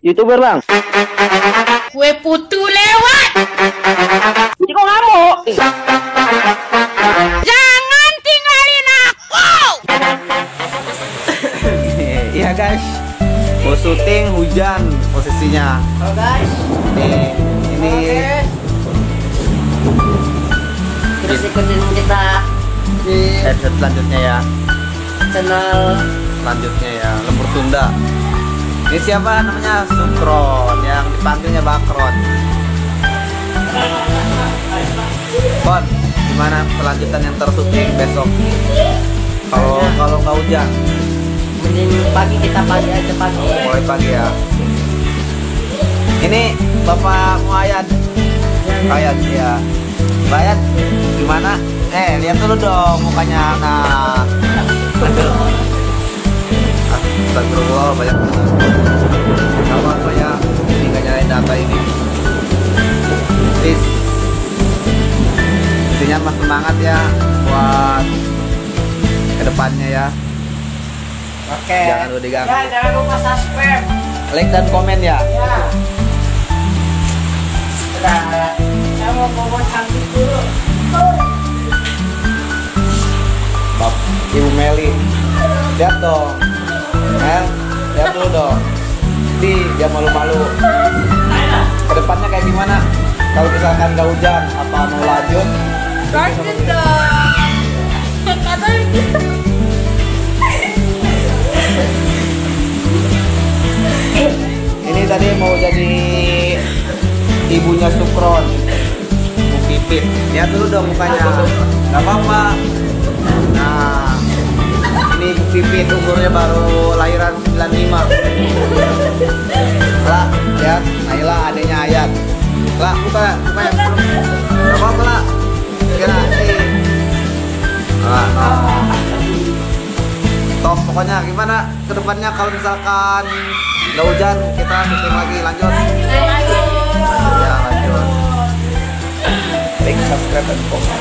YouTuber bang. Kue putu lewat. Jadi kok ngamuk? Jangan tinggalin aku. Iya guys, mau syuting hujan posisinya. Halo guys. Ini Terus ikutin kita di episode selanjutnya ya. channel Selanjutnya ya, Lembur Sunda. Ini siapa namanya? Sukron, yang dipanggilnya Bakron. Kon, gimana kelanjutan yang tersyuting besok? Kalau nggak hujan, mending pagi, kita pagi aja pagi. mulai pagi ya. Ini Bapak Muayad. Ayat ya. Bayat gimana? Lihat dulu dong mukanya. Nah. Astagfirullah, banyak sama saya ini nggak nyalain data ini. Please, intinya mas semangat ya buat kedepannya ya. Oke. Jangan lupa diganggu. Ya, jangan lupa subscribe. Like dan komen ya. Ya. Udah, saya mau bawa cantik dulu. Bap, Ibu Meli, lihat dong. Mel, lihat dulu dong. Dia malu-malu. Kedepannya kayak gimana? Kalau misalkan nggak hujan, apa mau lanjut? Lanjut dong. Katanya gitu. Ini tadi mau jadi ibunya Sukron, Bu Pipit. Lihat dulu dong mukanya. Gak apa-apa. Nah, ini Bu Pipit umurnya baru lahiran 95. Lah, lihat. Naila adiknya Ayat. Lah, buka. Gak apa-apa lah. Kira nah. Top, pokoknya gimana kedepannya kalau misalkan nggak hujan kita syuting lagi lanjut. Ya lanjut. Like, subscribe, dan komen.